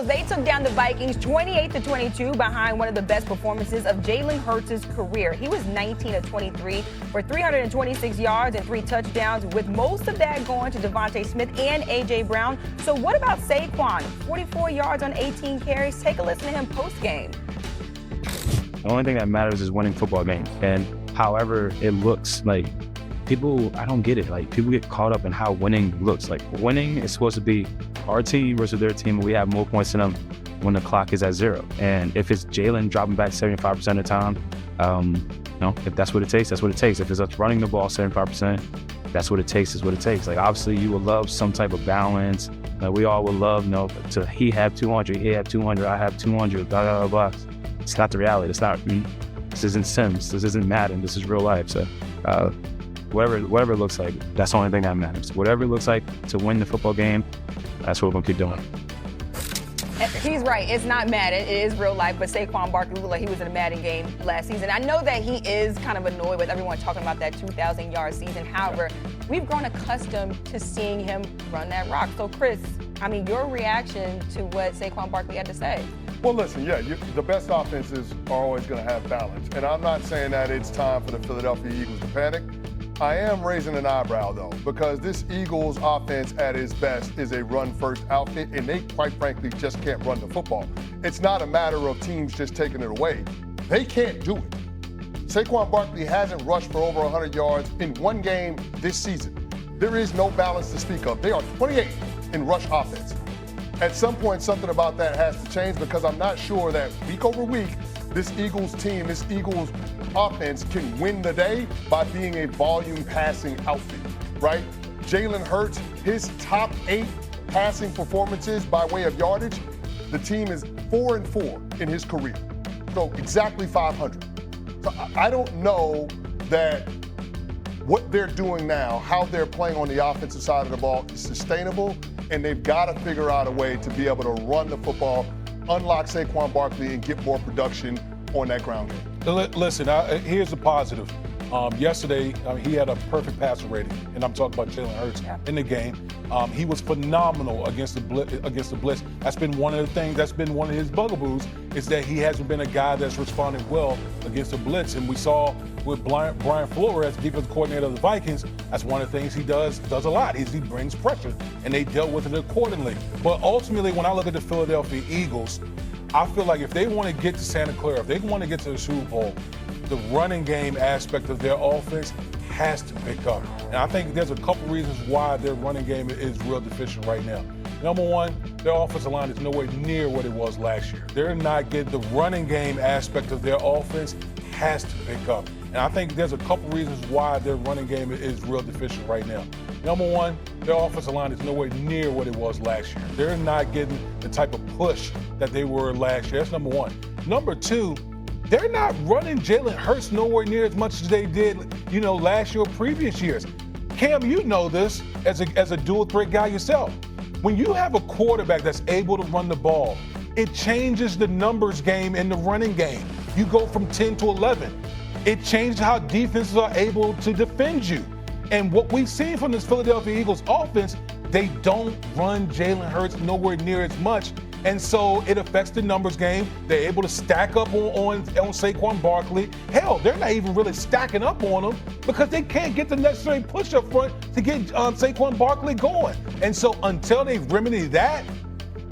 they took down the Vikings 28-22 behind one of the best performances of Jalen Hurts' career. He was 19 of 23 for 326 yards and 3 touchdowns, with most of that going to Devontae Smith and A.J. Brown. So what about Saquon? 44 yards on 18 carries. Take a listen to him post-game. The only thing that matters is winning football games. And however it looks, like, people, I don't get it. Like, people get caught up in how winning looks. Like, winning is supposed to be our team versus their team, and we have more points than them when the clock is at 0. And if it's Jalen dropping back 75% of the time, if that's what it takes, that's what it takes. If it's us running the ball 75%, that's what it takes, is what it takes. Like, obviously, you would love some type of balance. We all would love, to he have 200, he have 200, I have 200, blah, blah, blah. It's not the reality. It's not, this isn't Sims. This isn't Madden. This is real life. So whatever it looks like, that's the only thing that matters. Whatever it looks like to win the football game, that's what we're going to keep doing. He's right. It's not Madden. It is real life. But Saquon Barkley looked like he was in a Madden game last season. I know that he is kind of annoyed with everyone talking about that 2,000-yard season. However, we've grown accustomed to seeing him run that rock. So, Chris, your reaction to what Saquon Barkley had to say? Well, listen, the best offenses are always going to have balance. And I'm not saying that it's time for the Philadelphia Eagles to panic. I am raising an eyebrow, though, because this Eagles offense at its best is a run-first outfit, and they, quite frankly, just can't run the football. It's not a matter of teams just taking it away. They can't do it. Saquon Barkley hasn't rushed for over 100 yards in one game this season. There is no balance to speak of. They are 28th in rush offense. At some point, something about that has to change, because I'm not sure that week over week, this Eagles team, this Eagles offense can win the day by being a volume passing outfit, right? Jalen Hurts, his top 8 passing performances by way of yardage, the team is 4-4 in his career. So exactly 500. So I don't know that what they're doing now, how they're playing on the offensive side of the ball, is sustainable, and they've got to figure out a way to be able to run the football, unlock Saquon Barkley, and get more production on that ground game. Listen, here's the positive. Yesterday, he had a perfect passer rating, and I'm talking about Jalen Hurts in the game. He was phenomenal against the blitz. That's been one of the things. That's been one of his bugaboos, is that he hasn't been a guy that's responded well against the blitz. And we saw with Brian Flores, defensive coordinator of the Vikings, that's one of the things he does a lot. He brings pressure, and they dealt with it accordingly. But ultimately, when I look at the Philadelphia Eagles, I feel like if they want to get to Santa Clara, if they want to get to the Super Bowl, the running game aspect of their offense has to pick up. And I think there's a couple reasons why their running game is real deficient right now. Number one, their offensive line is nowhere near what it was last year. They're not getting the running game aspect of their offense has to pick up. And I think there's a couple reasons why their running game is real deficient right now. Number one, their offensive line is nowhere near what it was last year. They're not getting the type of push that they were last year. That's number one. Number two, they're not running Jalen Hurts nowhere near as much as they did, last year or previous years. Cam, you know this as a dual threat guy yourself. When you have a quarterback that's able to run the ball, it changes the numbers game in the running game. You go from 10 to 11. It changes how defenses are able to defend you. And what we've seen from this Philadelphia Eagles offense, they don't run Jalen Hurts nowhere near as much. And so it affects the numbers game. They're able to stack up on Saquon Barkley. Hell, they're not even really stacking up on him because they can't get the necessary push up front to get Saquon Barkley going. And so until they remedy that,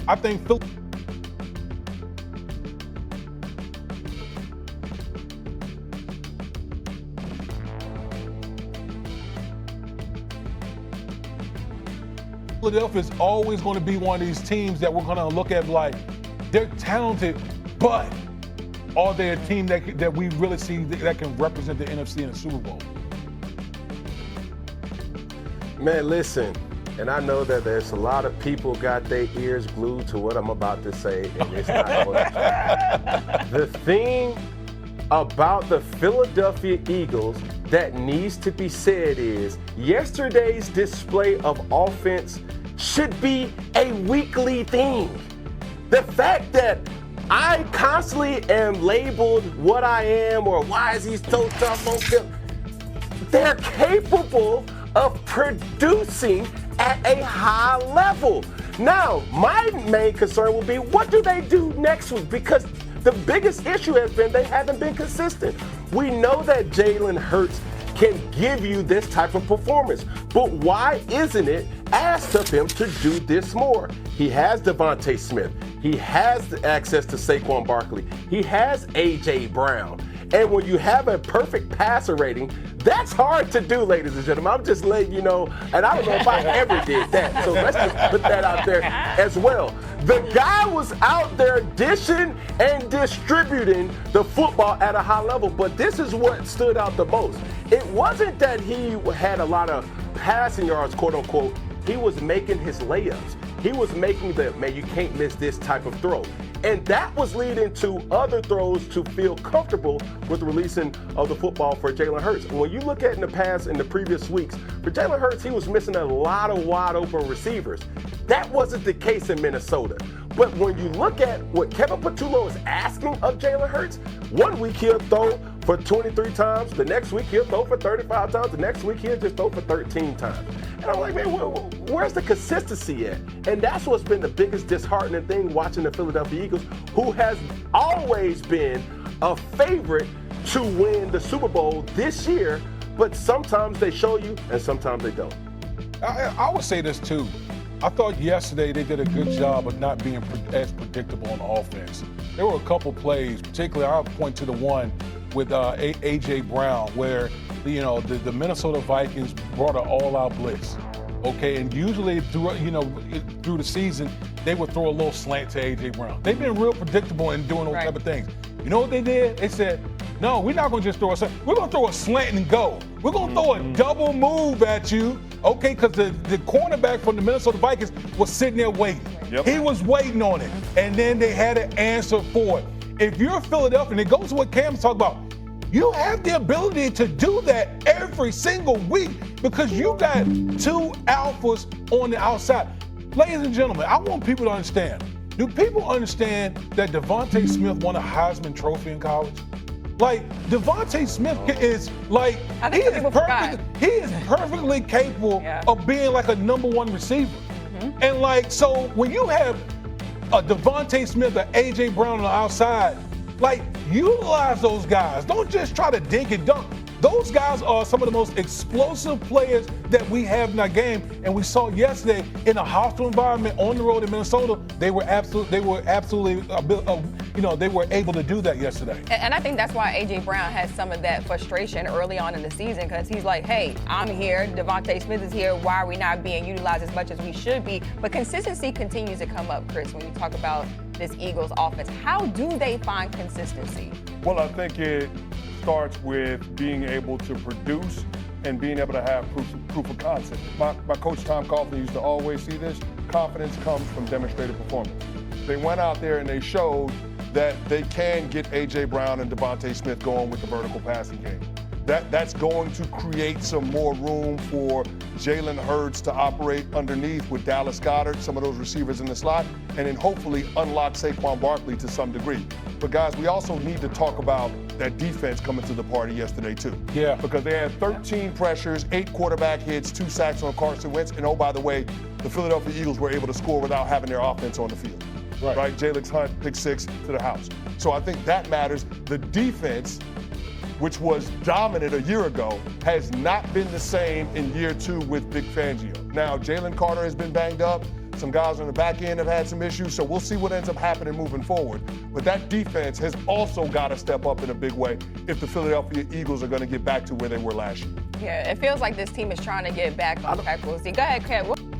I think Philadelphia is always going to be one of these teams that we're going to look at like they're talented, but are they a team that we really see that can represent the NFC in the Super Bowl? Man, listen, and I know that there's a lot of people got their ears glued to what I'm about to say, and it's not going to. The thing about the Philadelphia Eagles that needs to be said is yesterday's display of offense should be a weekly thing. The fact that I constantly am labeled what I am or why is he so tough on film, they're capable of producing at a high level. Now, my main concern will be, what do they do next week? Because the biggest issue has been they haven't been consistent. We know that Jalen Hurts can give you this type of performance, but why isn't it asked of him to do this more? He has Devontae Smith. He has the access to Saquon Barkley. He has A.J. Brown. And when you have a perfect passer rating, that's hard to do, ladies and gentlemen. I'm just letting you know, and I don't know if I ever did that. So let's just put that out there as well. The guy was out there dishing and distributing the football at a high level, but this is what stood out the most. It wasn't that he had a lot of passing yards, quote unquote. He was making his layups. He was making the, man, you can't miss this type of throw. And that was leading to other throws to feel comfortable with releasing of the football for Jalen Hurts. When you look at in the previous weeks, for Jalen Hurts, he was missing a lot of wide open receivers. That wasn't the case in Minnesota. But when you look at what Kevin Patullo is asking of Jalen Hurts, 1 week he'll throw for 23 times, the next week he'll throw for 35 times, the next week he'll just throw for 13 times. And I'm like, man, where's the consistency at? And that's what's been the biggest disheartening thing watching the Philadelphia Eagles, who has always been a favorite to win the Super Bowl this year, but sometimes they show you and sometimes they don't. I would say this too. I thought yesterday they did a good job of not being as predictable on offense. There were a couple plays, particularly I'll point to the one with A.J. Brown, where the Minnesota Vikings brought an all-out blitz. Okay, and usually through the season they would throw a little slant to A.J. Brown. They've been real predictable in doing those type of things. You know what they did? They said, no, we're not going to just throw a slant. We're going to throw a slant and go. We're going to throw a double move at you, okay, because the cornerback from the Minnesota Vikings was sitting there waiting. Yep. He was waiting on it, and then they had an answer for it. If you're Philadelphia, and it goes to what Cam's talking about, you have the ability to do that every single week because you got two alphas on the outside. Ladies and gentlemen, I want people to understand. Do people understand that Devontae Smith won a Heisman Trophy in college? Like, Devontae Smith is like, he is perfectly capable of being like a #1 receiver. Mm-hmm. And like, so when you have a Devontae Smith or A.J. Brown on the outside, like, utilize those guys. Don't just try to dink and dunk. Those guys are some of the most explosive players that we have in our game, and we saw yesterday in a hostile environment on the road in Minnesota. They were absolutely, they were able to do that yesterday. And I think that's why A.J. Brown has some of that frustration early on in the season, because he's like, hey, I'm here, Devontae Smith is here, why are we not being utilized as much as we should be? But consistency continues to come up, Chris, when you talk about this Eagles offense. How do they find consistency? Well, I think it starts with being able to produce and being able to have proof of concept. My coach Tom Coughlin used to always see this. Confidence comes from demonstrated performance. They went out there and they showed that they can get A.J. Brown and Devontae Smith going with the vertical passing game. That's going to create some more room for Jalen Hurts to operate underneath with Dallas Goedert, some of those receivers in the slot, and then hopefully unlock Saquon Barkley to some degree. But guys, we also need to talk about that defense coming to the party yesterday too. Yeah. Because they had 13 pressures, 8 quarterback hits, 2 sacks on Carson Wentz, and oh, by the way, the Philadelphia Eagles were able to score without having their offense on the field. Right? Jalen Hunt, pick 6 to the house. So I think that matters. The defense, which was dominant a year ago, has not been the same in year 2 with Vic Fangio. Now, Jalen Carter has been banged up. Some guys on the back end have had some issues, so we'll see what ends up happening moving forward. But that defense has also got to step up in a big way if the Philadelphia Eagles are going to get back to where they were last year. Yeah, it feels like this team is trying to get back on track. Go ahead, Kev.